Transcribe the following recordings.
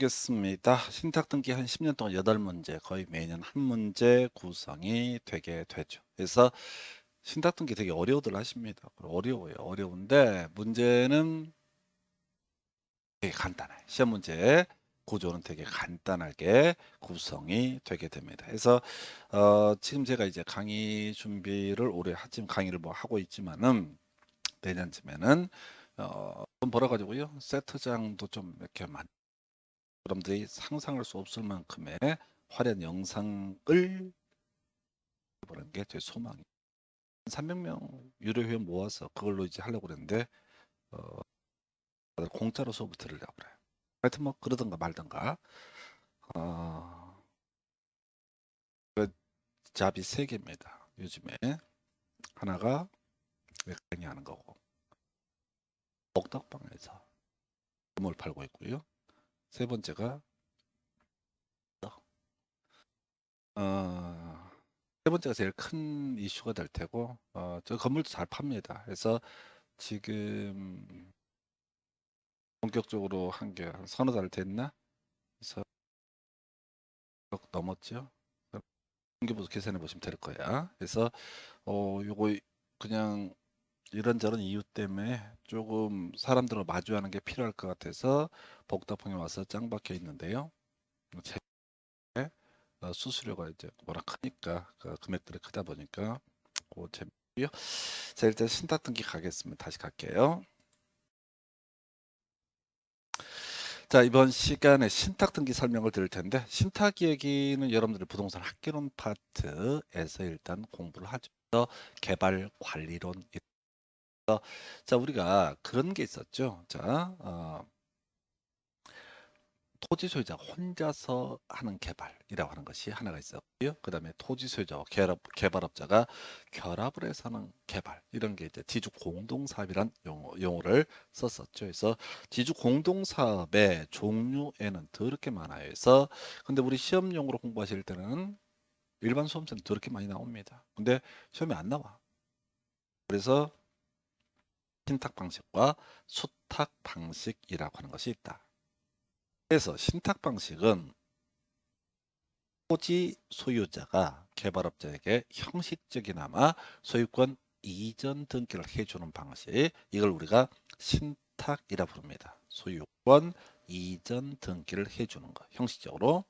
보겠습니다. 신탁 등기 한 10년 동안 8문제, 거의 매년 한 문제 구성이 되게 되죠. 그래서 신탁 등기 되게 어려워들 하십니다. 어려워요. 어려운데 문제는 되게 간단해요. 시험 문제 구조는 되게 간단하게 구성이 되게 됩니다. 그래서 지금 제가 이제 강의 준비를 올해 지금 강의를 뭐 하고 있지만은 내년쯤에는 돈 벌어가지고요 세트장도 좀 이렇게 여러분들이 상상할 수 없을 만큼의 화려한 영상을 보는 게 제 소망이에요. 300명 유료 회원 모아서 그걸로 이제 하려고 그랬는데 다들 공짜로 수업을 들으려고 그래요. 하여튼 뭐 그러든가 말든가 어, 그 잡이 세 개입니다. 요즘에 하나가 강의하는 거고 복덕방에서 음을 팔고 있고요. 세 번째가 어, 세 번째가 제일 큰 이슈가 될 테고 저 건물도 잘 팝니다. 그래서 지금 본격적으로 한 게 한 서너 달 됐나? 그래서 넘었죠. 분기부터 계산해 보시면 될 거야. 그래서 요거 그냥 이런저런 이유 때문에 조금 사람들을 마주하는 게 필요할 것 같아서 복다방에 와서 짱 박혀 있는데요. 제 수수료가 이제 워낙 크니까 그 금액들이 크다 보니까 그 재미고요. 자 일단 신탁 등기 가겠습니다. 다시 갈게요. 자, 이번 시간에 신탁 등기 설명을 드릴 텐데, 신탁 얘기는 여러분들이 부동산 학개론 파트에서 일단 공부를 하죠. 개발 관리론. 자, 우리가 그런 게 있었죠. 자, 토지 소유자 혼자서 하는 개발이라고 하는 것이 하나가 있었고요. 그 다음에 토지 소유자와 개발업자가 결합을 해서 하는 개발 이런 게 이제 지주 공동사업이란 용어를 썼었죠. 그래서 지주 공동사업의 종류에는 더럽게 많아요. 그래서 근데 우리 시험용으로 공부하실 때는 일반 수험생은 더럽게 많이 나옵니다. 근데 시험에 안 나와. 그래서 신탁 방식과 수탁 방식이라고 하는 것이 있다. 그래서 신탁 방식은 토지 소유자가 개발업자에게 형식적이나마 소유권 이전 등기를 해주는 방식, 이걸 우리가 신탁이라 부릅니다. 소유권 이전 등기를 해주는 것, 형식적으로.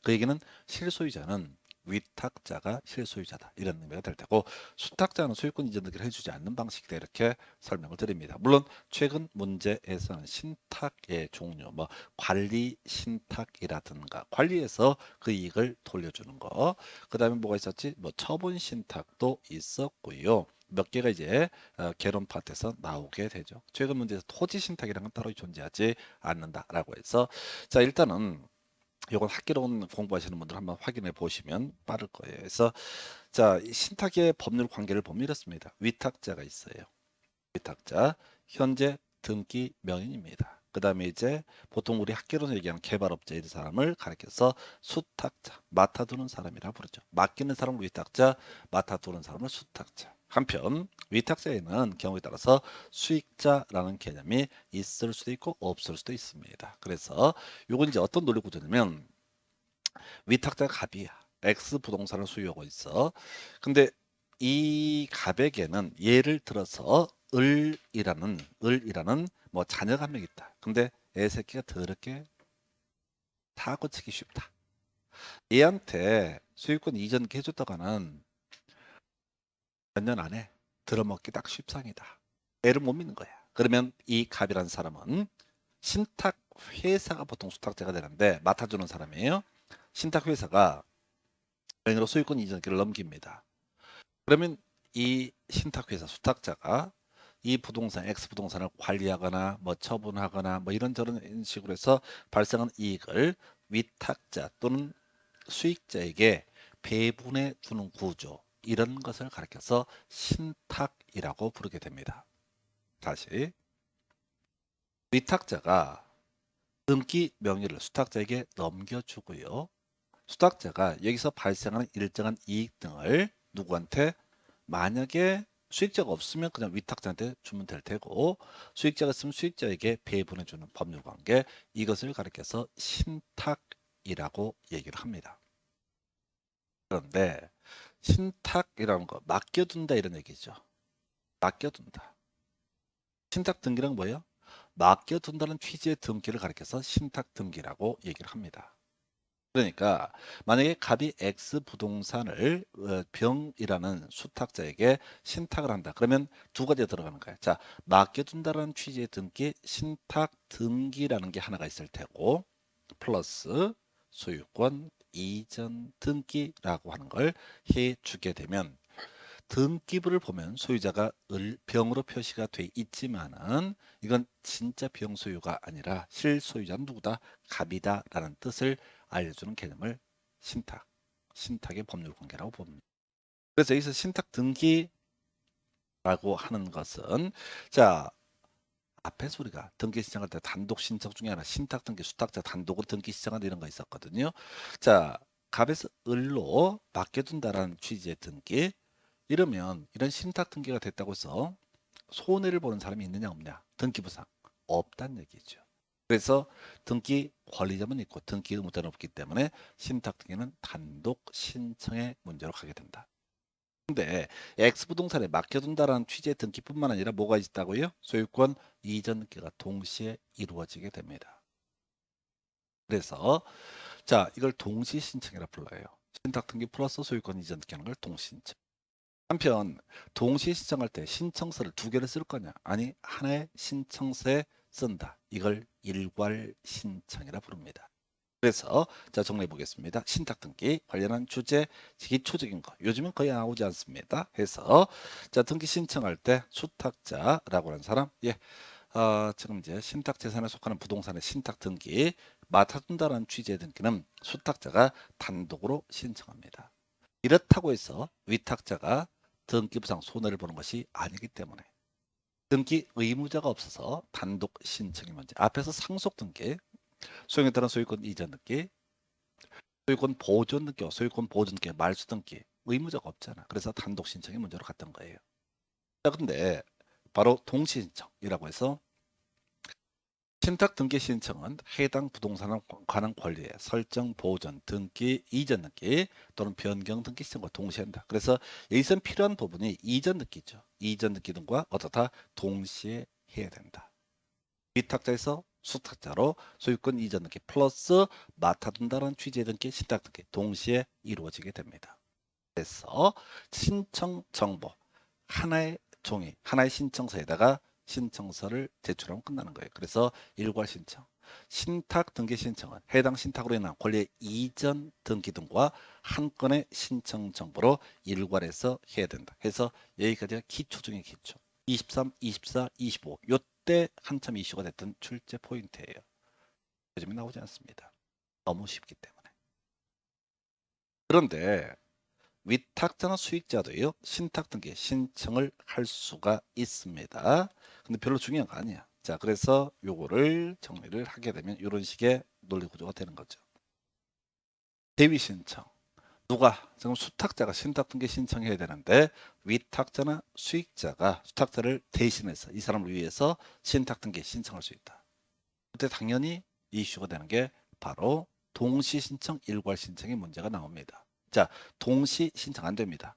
그 얘기는 실소유자는 위탁자가 실소유자다 이런 의미가 될 테고, 수탁자는 소유권 이전 등기를 해주지 않는 방식이다 이렇게 설명을 드립니다. 물론 최근 문제에서는 신탁의 종류, 뭐 관리 신탁이라든가 관리에서 그 이익을 돌려주는 거, 그 다음에 뭐가 있었지? 뭐 처분 신탁도 있었고요. 몇 개가 이제 개론 파트에서 나오게 되죠. 최근 문제에서 토지 신탁이라는 건 따로 존재하지 않는다라고 해서, 자 일단은 이건 학개론 공부하시는 분들 한번 확인해 보시면 빠를 거예요. 그래서 자 신탁의 법률 관계를 보면 이렇습니다. 위탁자가 있어요. 위탁자 현재 등기 명인입니다. 그 다음에 이제 보통 우리 학개론에서 얘기하는 개발업자 이 사람을 가리켜서 수탁자, 맡아두는 사람이라 부르죠. 맡기는 사람을 위탁자, 맡아두는 사람을 수탁자. 한편 위탁자에는 경우에 따라서 수익자라는 개념이 있을 수도 있고 없을 수도 있습니다. 그래서 이건 이제 어떤 논리 구조냐면 위탁자가 갑이야. X 부동산을 소유하고 있어. 근데 이 갑에게는 예를 들어서 을이라는 뭐 자녀가 한 명 있다. 근데 애 새끼가 더럽게 사고 치기 쉽다. 얘한테 소유권 이전 해줬다가는 몇 년 안에 들어먹기 딱 쉽상이다. 애를 못 믿는 거야. 그러면 이 갑이라는 사람은 신탁 회사가 보통 수탁자가 되는데 맡아주는 사람이에요. 신탁 회사가 은행으로 소유권 이전기를 넘깁니다. 그러면 이 신탁회사 수탁자가 이 부동산 X 부동산을 관리하거나 뭐 처분하거나 뭐 이런저런 식으로 해서 발생한 이익을 위탁자 또는 수익자에게 배분해 주는 구조, 이런 것을 가리켜서 신탁이라고 부르게 됩니다. 다시 위탁자가 등기 명의를 수탁자에게 넘겨주고요. 수탁자가 여기서 발생하는 일정한 이익 등을 누구한테, 만약에 수익자가 없으면 그냥 위탁자한테 주면 될 테고 수익자가 있으면 수익자에게 배분해주는 법률관계 이것을 가리켜서 신탁이라고 얘기를 합니다. 그런데 신탁이라는 거 맡겨둔다 이런 얘기죠. 맡겨둔다. 신탁 등기란 뭐예요? 맡겨둔다는 취지의 등기를 가리켜서 신탁 등기라고 얘기를 합니다. 그러니까 만약에 갑이 X 부동산을 병이라는 수탁자에게 신탁을 한다. 그러면 두 가지가 들어가는 거예요. 자, 맡겨둔다는 취지의 등기, 신탁 등기라는 게 하나가 있을 테고 플러스 소유권 이전 등기라고 하는 걸 해주게 되면 등기부를 보면 소유자가 병으로 표시가 돼 있지만은 이건 진짜 병 소유가 아니라 실소유자는 누구다? 갑이다라는 뜻을 알려주는 개념을 신탁의 법률 관계라고 봅니다. 그래서 여기서 신탁 등기라고 하는 것은 자 앞에서 우리가 등기 신청할 때 단독 신청 중에 하나 신탁 등기 수탁자 단독으로 등기 신청한다 이런 거 있었거든요. 자 갑에서 을로 맡겨둔다라는 취지의 등기 이러면 이런 신탁 등기가 됐다고 해서 손해를 보는 사람이 있느냐 없냐 등기부상 없다는 얘기죠. 그래서 등기 관리자만 있고 등기 의무자는 없기 때문에 신탁 등기는 단독 신청의 문제로 가게 된다. 근데 X부동산에 맡겨둔다라는 취지의 등기뿐만 아니라 뭐가 있다고요? 소유권 이전 등기가 동시에 이루어지게 됩니다. 그래서 자 이걸 동시 신청이라 불러요. 신탁 등기 플러스 소유권 이전 등기하는 걸 동신청. 한편 동시 신청할 때 신청서를 두 개를 쓸 거냐? 아니 하나의 신청서에 쓴다. 이걸 일괄 신청이라 부릅니다. 그래서 자 정리해 보겠습니다. 신탁 등기 관련한 주제 기초적인 거 요즘은 거의 나오지 않습니다. 해서 자 등기 신청할 때 수탁자라고 하는 사람 지금 이제 신탁 재산에 속하는 부동산의 신탁 등기 맡아둔다는 취지의 등기는 수탁자가 단독으로 신청합니다. 이렇다고 해서 위탁자가 등기부상 손해를 보는 것이 아니기 때문에 등기 의무자가 없어서 단독 신청이 문제. 앞에서 상속 등기, 소용에 따른 소유권 이전 등기, 소유권 보존 등기, 소유권 보존 등기, 말소 등기 의무자가 없잖아. 그래서 단독 신청이 문제로 갔던 거예요. 자, 근데 바로 동시 신청이라고 해서 신탁 등기 신청은 해당 부동산에 관한 권리의 설정, 보존, 등기, 이전 등기 또는 변경 등기 신청과 동시에 한다. 그래서 여기서 필요한 부분이 이전 등기죠. 이전 등기 등과 어떻다 동시에 해야 된다. 위탁자에서 수탁자로 소유권 이전 등기 플러스 맡아둔다는 취지의 등기, 신탁 등기 동시에 이루어지게 됩니다. 그래서 신청 정보 하나의 종이, 하나의 신청서에다가 신청서를 제출하면 끝나는 거예요. 그래서 일괄 신청. 신탁 등기 신청은 해당 신탁으로 인한 권리의 이전 등기 등과 한 건의 신청 정보로 일괄해서 해야 된다. 그래서 여기까지가 기초 중의 기초. 23, 24, 25 요때 한참 이슈가 됐던 출제 포인트예요. 요즘에 나오지 않습니다. 너무 쉽기 때문에. 그런데 위탁자나 수익자도요 신탁 등기 신청을 할 수가 있습니다. 근데 별로 중요한 거 아니야. 자 그래서 요거를 정리를 하게 되면 이런 식의 논리 구조가 되는 거죠. 대위 신청 누가 지금 수탁자가 신탁 등기 신청해야 되는데 위탁자나 수익자가 수탁자를 대신해서 이 사람을 위해서 신탁 등기 신청할 수 있다. 그때 당연히 이슈가 되는 게 바로 동시 신청 일괄 신청의 문제가 나옵니다. 자, 동시 신청 안 됩니다.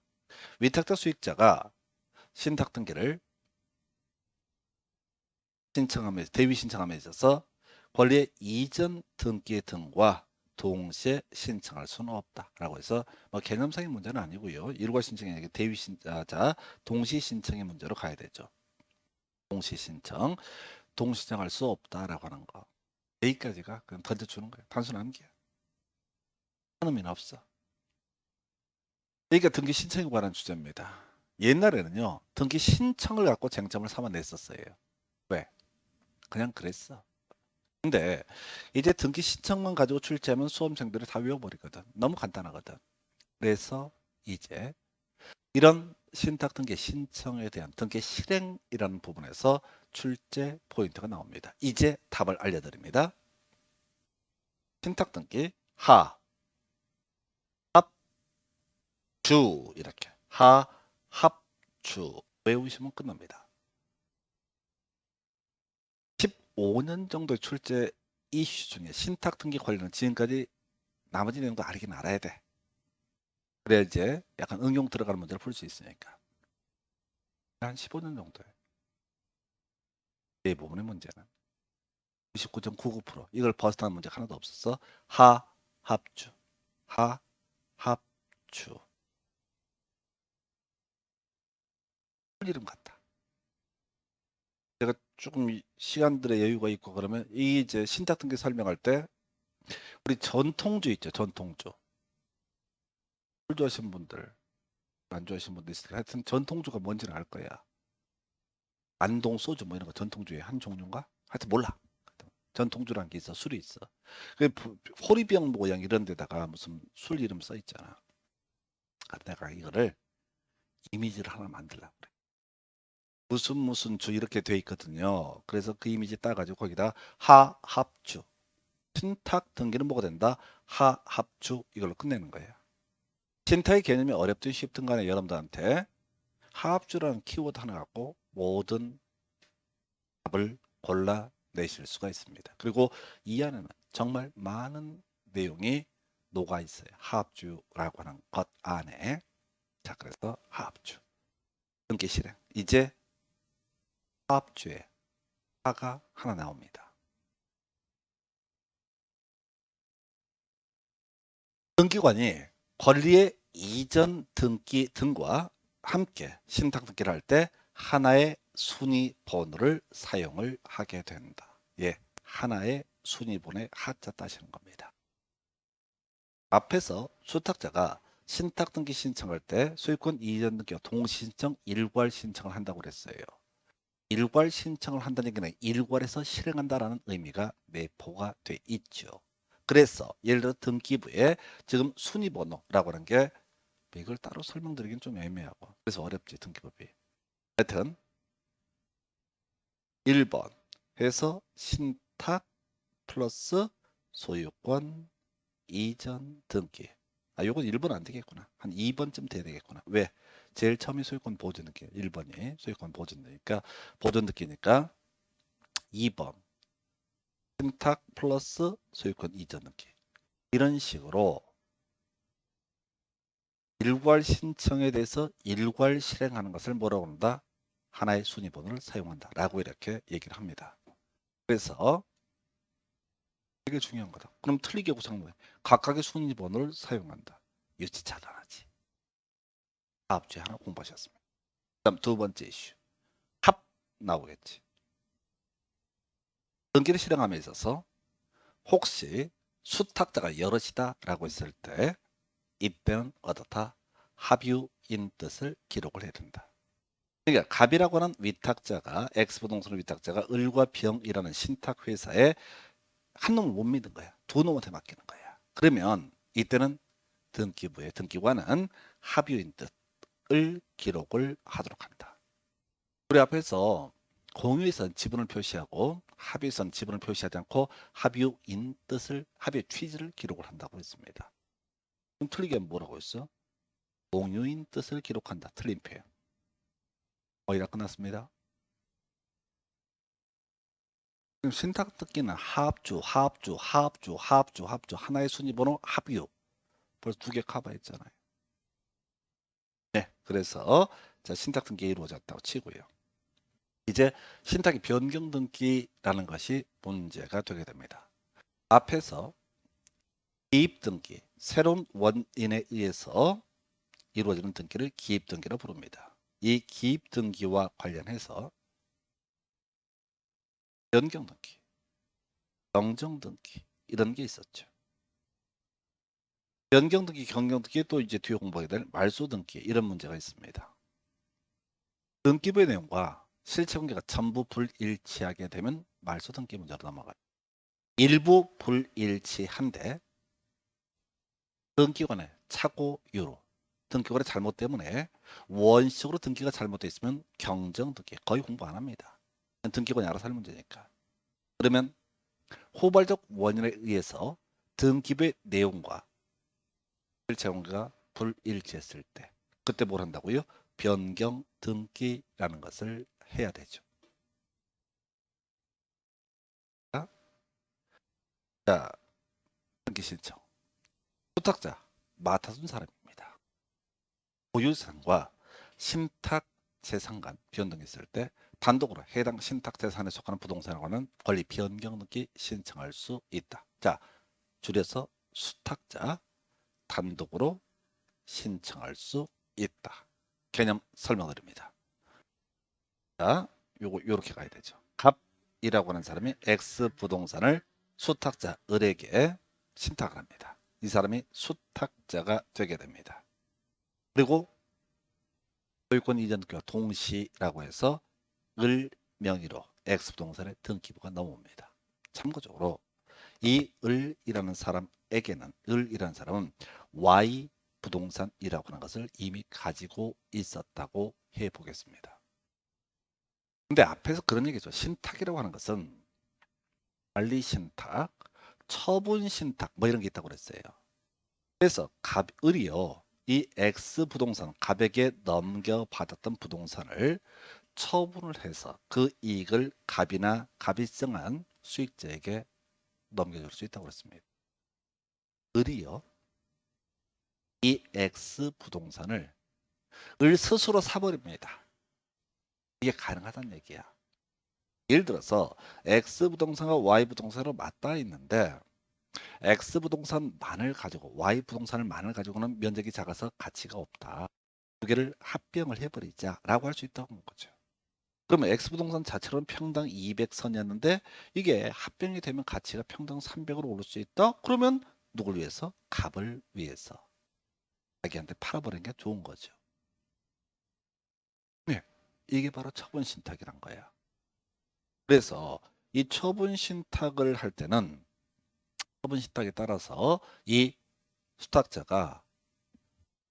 위탁자 수익자가 신탁 등기를 대위 신청함에 있어서 권리의 이전 등기 등과 동시에 신청할 수는 없다라고 해서 뭐 개념상의 문제는 아니고요. 일괄 신청이 아니라 대위 신자 동시 신청의 문제로 가야 되죠. 동시 신청, 동시신청할 수 없다라고 하는 거. 여기까지가 그냥 던져주는 거예요. 단순한 게. 하는 의미는 없어. 여기가 등기 신청에 관한 주제입니다. 옛날에는요. 등기 신청을 갖고 쟁점을 삼아냈었어요. 왜? 그냥 그랬어. 근데 이제 등기 신청만 가지고 출제하면 수험생들이 다 외워버리거든. 너무 간단하거든. 그래서 이제 이런 신탁 등기 신청에 대한 등기 실행이라는 부분에서 출제 포인트가 나옵니다. 이제 답을 알려드립니다. 신탁 등기 하, 합, 주 이렇게 하, 합, 주 외우시면 끝납니다. 15년 정도의 출제 이슈 중에 신탁 등기 관련은 지금까지 나머지 내용도 알긴 알아야 돼. 그래야 이제 약간 응용 들어가는 문제를 풀 수 있으니까. 한 15년 정도에 대부분의 문제는 99.99% 이걸 벗어나는 문제가 하나도 없었어. 하합주, 하합주. 이름 같다. 제가 조금 시간들의 여유가 있고 그러면 이 이제 신탁 등기 설명할 때 우리 전통주 있죠, 전통주. 술 좋아하시는 분들, 안 좋아하시는 분들 있을 때 하여튼 전통주가 뭔지는 알 거야. 안동 소주 뭐 이런 거 전통주의 한 종류인가? 하여튼 몰라. 전통주라는 게 있어, 술이 있어. 그 호리병 모양 이런 데다가 무슨 술 이름 써 있잖아. 내가 이거를 이미지를 하나 만들려고 그래. 무슨 주 이렇게 돼 있거든요. 그래서 그 이미지 따가지고 거기다 하합주, 신탁 등기는 뭐가 된다? 하합주 이걸로 끝내는 거예요. 신탁의 개념이 어렵든 쉽든 간에 여러분들한테 하합주라는 키워드 하나 갖고 모든 답을 골라내실 수가 있습니다. 그리고 이 안에는 정말 많은 내용이 녹아 있어요. 하합주라고 하는 것 안에. 자, 그래서 하합주 등기 실행. 이제 하합주에 하가 하나 나옵니다. 등기관이 권리의 이전 등기 등과 함께 신탁 등기를 할 때 하나의 순위 번호를 사용을 하게 된다. 예, 하나의 순위 번호의 하자 따시는 겁니다. 앞에서 수탁자가 신탁 등기 신청할 때 소유권 이전 등기와 동신청 일괄 신청을 한다고 그랬어요. 일괄 신청을 한다는 얘기는 일괄해서 실행한다라는 의미가 내포가 돼 있죠. 그래서 예를 들어 등기부에 지금 순위번호라고 하는 게 이걸 따로 설명드리긴 좀 애매하고 그래서 어렵지 등기법이. 하여튼 1번 해서 신탁 플러스 소유권 이전 등기. 요건 1번 안 되겠구나. 한 2번쯤 돼야 되겠구나. 왜? 제일 처음에 소유권 보존 등기 1번이 소유권 보존 등기니까 보존 등기니까 2번 신탁 플러스 소유권 이전 등기. 이런 식으로 일괄 신청에 대해서 일괄 실행하는 것을 뭐라고 한다? 하나의 순위번호를 사용한다 라고 이렇게 얘기를 합니다. 그래서 되게 중요한 거다. 그럼 틀리게 구성해. 각각의 순위번호를 사용한다. 유치차단하지. 다음주에 하나 공부하셨습니다. 다음 두 번째 이슈. 합 나오겠지. 등기를 실행함에 있어서 혹시 수탁자가 여럿이다 라고 했을 때 입변 어떻다 합유인 뜻을 기록을 해야 된다. 그러니까 갑이라고 하는 위탁자가 X부동산의 위탁자가 을과 병이라는 신탁회사에 한 놈을 못 믿는 거야. 두 놈한테 맡기는 거야. 그러면 이때는 등기부의 등기관은 합유인 뜻을 기록을 하도록 한다. 우리 앞에서 공유에선 지분을 표시하고 합유에선 지분을 표시하지 않고 합유인 뜻을 합유의 취지를 기록을 한다고 했습니다. 그럼 틀리게 하면 뭐라고 했어? 공유인 뜻을 기록한다. 틀린 표현. 거의 다 끝났습니다. 지금 신탁 듣기는 합주 하나의 순위번호 합유 벌써 두 개 커버했잖아요. 네, 그래서 자 신탁 등기 이루어졌다고 치고요. 이제 신탁의 변경 등기라는 것이 문제가 되게 됩니다. 앞에서 기입 등기, 새로운 원인에 의해서 이루어지는 등기를 기입 등기로 부릅니다. 이 기입 등기와 관련해서 변경 등기, 정정 등기 이런 게 있었죠. 변경 등기, 경경 등기 또 이제 뒤에 공부하게 될 말소 등기 이런 문제가 있습니다. 등기부의 내용과 실체 관계가 전부 불일치하게 되면 말소 등기 문제로 넘어가요. 일부 불일치한데 등기관의 착오 유로, 등기관의 잘못 때문에 원식으로 등기가 잘못되어 있으면 경정 등기 거의 공부 안 합니다. 등기관이 알아서 할 문제니까. 그러면 후발적 원인에 의해서 등기부의 내용과 실체 관계가 불일치했을 때 그때 뭘 한다고요? 변경 등기라는 것을 해야 되죠. 자, 등기 신청. 수탁자 맡아둔 사람입니다. 보유재산과 신탁재산 간 변동했을 때 단독으로 해당 신탁재산에 속하는 부동산에 관한 권리 변경 등기 신청할 수 있다. 자, 줄여서 수탁자 단독으로 신청할 수 있다. 개념 설명드립니다. 자, 요렇게 가야 되죠. 갑이라고 하는 사람이 X 부동산을 수탁자 을에게 신탁을 합니다. 이 사람이 수탁자가 되게 됩니다. 그리고 소유권 이전 등기와 동시라고 해서 을 명의로 X 부동산의 등기부가 넘어옵니다. 참고적으로 이 을이라는 사람에게는 을이라는 사람은 Y 부동산이라고 하는 것을 이미 가지고 있었다고 해보겠습니다. 근데 앞에서 그런 얘기죠. 신탁이라고 하는 것은 관리 신탁, 처분 신탁 뭐 이런 게 있다고 그랬어요. 그래서 을이요. 이 X 부동산, 갑에게 넘겨받았던 부동산을 처분을 해서 그 이익을 갑이 정한 수익자에게 넘겨줄 수 있다고 그랬습니다. 을이요. 이 X 부동산을 을 스스로 사버립니다. 이게 가능하다는 얘기야. 예를 들어서 X 부동산과 Y 부동산으로 맞닿아 있는데 X 부동산만을 가지고 Y 부동산을만을 가지고는 면적이 작아서 가치가 없다. 두 개를 합병을 해버리자라고 할 수 있다는 거죠. 그러면 X 부동산 자체로는 평당 200선이었는데 이게 합병이 되면 가치가 평당 300으로 오를 수 있다. 그러면 누굴 위해서? 갑을 위해서 자기한테 팔아버리는 게 좋은 거죠. 네, 이게 바로 처분 신탁이란 거야. 그래서 이 처분 신탁을 할 때는 처분 신탁에 따라서 이 수탁자가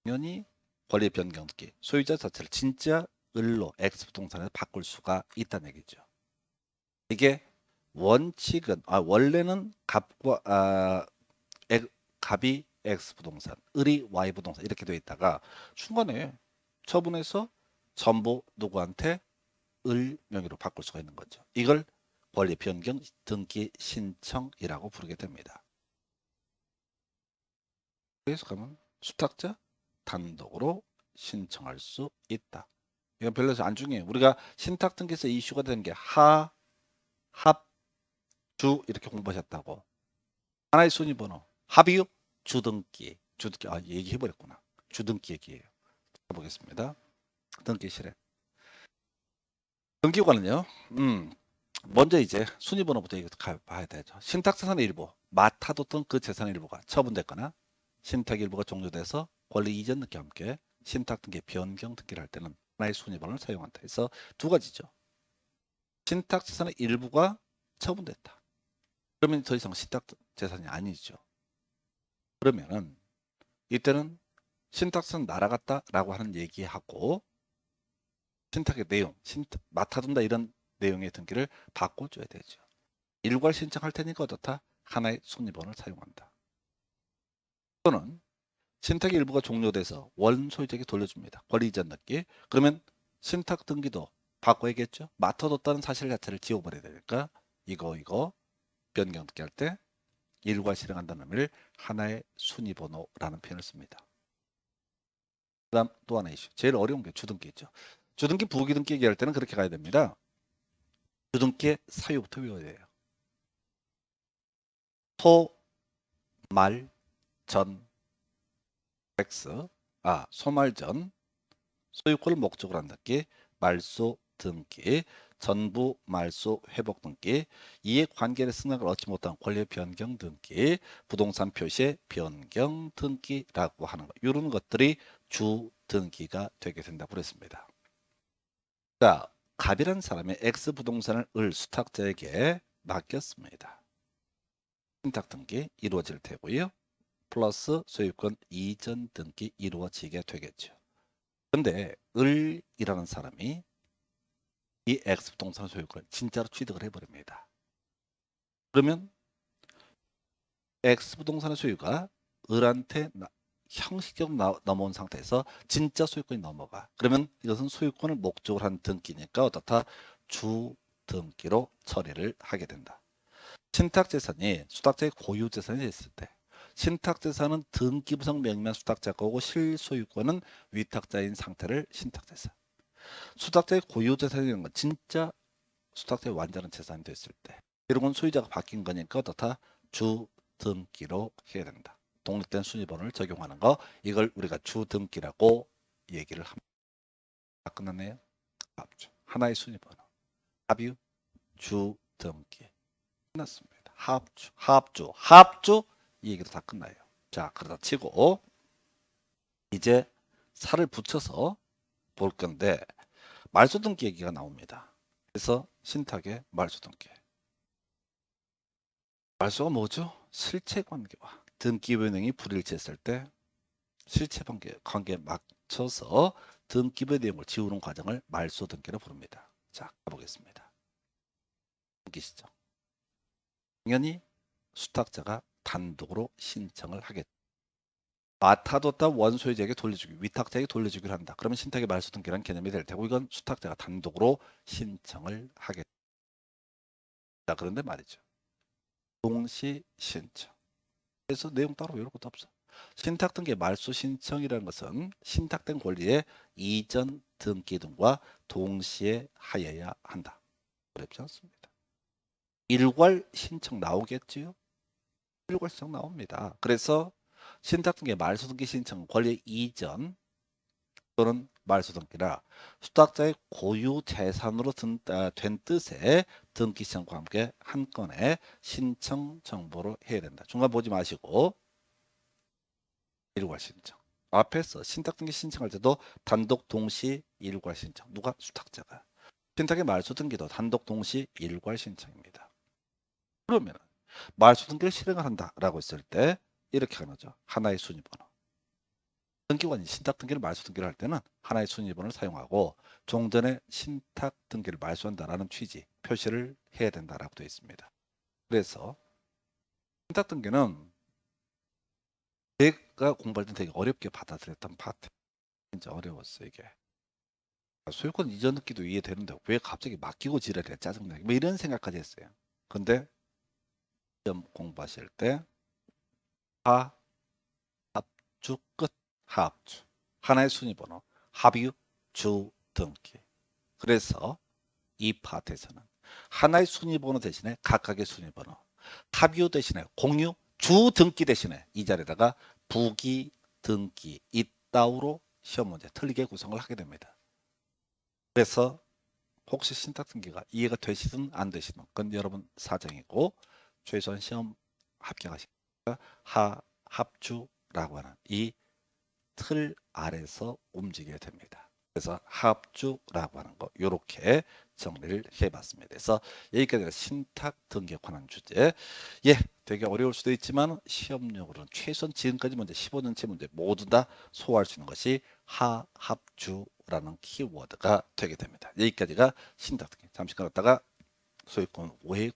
당연히 권리 변경 등기 소유자 자체를 진짜 을로 X 부동산에서 바꿀 수가 있다는 얘기죠. 이게 원칙은 원래는 갑이 X 부동산, 을이 Y 부동산 이렇게 되어 있다가 중간에 처분해서 전부 누구한테 을 명의로 바꿀 수가 있는 거죠. 이걸 권리 변경 등기 신청이라고 부르게 됩니다. 그래서 가면 수탁자 단독으로 신청할 수 있다. 이건 별로 안 중요해요. 우리가 신탁 등기에서 이슈가 되는 게 합, 주 이렇게 공부하셨다고. 하나의 순위번호 합의요 주등기 얘기해버렸구나. 주등기 얘기예요. 보겠습니다. 등기실에 등기관은요. 먼저 이제 순위번호부터 봐야 되죠. 신탁재산의 일부 맡아뒀던 그 재산의 일부가 처분됐거나 신탁 일부가 종료돼서 권리 이전 등기와 함께 신탁 등기 변경 등기를 할 때는 하나의 순위번호를 사용한다 해서 두 가지죠. 신탁 재산의 일부가 처분됐다. 그러면 더 이상 신탁 재산이 아니죠. 그러면은 이때는 신탁선 날아갔다라고 하는 얘기하고 신탁의 내용, 맡아둔다 이런 내용의 등기를 바꿔줘야 되죠. 일괄 신청할 테니까 어떻다? 하나의 순위번호를 사용한다. 또는 신탁의 일부가 종료돼서 원 소유자에게 돌려줍니다. 권리 이전 등기. 그러면 신탁 등기도 바꿔야겠죠. 맡아뒀다는 사실 자체를 지워버려야 되니까 이거 변경 등기 할 때 일괄 실행한다는 의미를 하나의 순위번호라는 표현을 씁니다. 그 다음 또 하나 이슈. 제일 어려운 게 주등기 있죠. 주등기 부기등기 얘기할 때는 그렇게 가야 됩니다. 주등기의 사유부터 외워야 돼요. 소, 말, 전, X, 소말전, 소유권을 목적으로 한 등기, 말소 등기, 전부 말소 회복 등기, 이해 관계의 승낙을 얻지 못한 권리 변경 등기, 부동산 표시의 변경 등기라고 하는 것. 이런 것들이 주 등기가 되게 된다고 그랬습니다. 자, 갑이라는 사람이 X 부동산을 을 수탁자에게 맡겼습니다. 신탁 등기 이루어질 테고요. 플러스 소유권 이전 등기 이루어지게 되겠죠. 근데 을이라는 사람이 이 X 부동산 소유권을 진짜로 취득을 해버립니다. 그러면 X 부동산의 소유가 을한테 형식적으로 넘어온 상태에서 진짜 소유권이 넘어가. 그러면 이것은 소유권을 목적으로 한 등기니까 어떻다? 주 등기로 처리를 하게 된다. 신탁재산이 수탁자의 고유재산이 됐을 때 신탁재산은 등기부상 명의만 수탁자 거고 실소유권은 위탁자인 상태를 신탁재산. 수탁자의 고유재산이라는 건 진짜 수탁자의 완전한 재산이 됐을 때 이런 소유자가 바뀐 거니까 어떻다? 주 등기로 해야 된다. 독립된 순위번호를 적용하는 거 이걸 우리가 주 등기라고 얘기를 합니다. 다 끝났네요. 합주. 하나의 순위번호. 합유 주 등기. 끝났습니다. 합주 이 얘기도 다 끝나요. 자, 그러다 치고 이제 살을 붙여서 볼 건데 말소 등기 얘기가 나옵니다. 그래서 신탁의 말소 등기. 말소가 뭐죠? 실체 관계와 등기 변경이 불일치했을 때 실체 관계에 맞춰서 등기부의 내용을 지우는 과정을 말소 등기로 부릅니다. 자, 가보겠습니다. 등기 시점. 당연히 수탁자가 단독으로 신청을 하겠다. 맡아뒀다 원소유자에게 돌려주기, 위탁자에게 돌려주기를 한다. 그러면 신탁의 말소 등기라는 개념이 될 테고 이건 수탁자가 단독으로 신청을 하겠다. 자, 그런데 말이죠. 동시 신청. 그래서 내용 따로 외울 것도 없어. 신탁 등기 말소 신청이라는 것은 신탁된 권리의 이전 등기 등과 동시에 하여야 한다. 어렵지 않습니다. 일괄 신청 나오겠지요? 일괄 신청 나옵니다. 그래서 신탁 등기 말소 등기 신청 권리 이전 또는 말소 등기라 수탁자의 고유 재산으로 된 뜻의 등기 신청과 함께 한 건의 신청 정보로 해야 된다. 중간 보지 마시고 일괄 신청. 앞에서 신탁 등기 신청할 때도 단독 동시 일괄 신청. 누가? 수탁자가. 신탁의 말소 등기도 단독 동시 일괄 신청입니다. 그러면 말소 등기를 실행을 한다라고 했을 때 이렇게 하는 거죠. 하나의 순위번호. 등기관이 신탁 등기를 말소 등기를 할 때는 하나의 순위번호를 사용하고 종전에 신탁 등기를 말소한다라는 취지 표시를 해야 된다라고 되어 있습니다. 그래서 신탁 등기는 제가 공부할 때 되게 어렵게 받아들였던 파트. 진짜 어려웠어 이게. 소유권 이전 등기도 이해되는데 왜 갑자기 맡기고 지랄이야 짜증나게 뭐 이런 생각까지 했어요. 근데 시험 공부하실 때 합주 끝 합주 하나의 순위번호 합유 주 등기. 그래서 이 파트에서는 하나의 순위번호 대신에 각각의 순위번호 합유 대신에 공유 주 등기 대신에 이 자리에다가 부기 등기 이따우로 시험 문제 틀리게 구성을 하게 됩니다. 그래서 혹시 신탁 등기가 이해가 되시든 안 되시든 그건 여러분 사정이고 최소한 시험 합격하시니까 합주라고 하는 이 틀 아래서 움직여야 됩니다. 그래서 합주라고 하는 거 이렇게 정리를 해봤습니다. 그래서 여기까지가 신탁 등기에 관한 주제. 예, 되게 어려울 수도 있지만 시험용으로는 최소한 지금까지 문제 15년째 문제 모두 다 소화할 수 있는 것이 합주라는 키워드가 되게 됩니다. 여기까지가 신탁 등기. 잠시 끊었다가 소유권 오해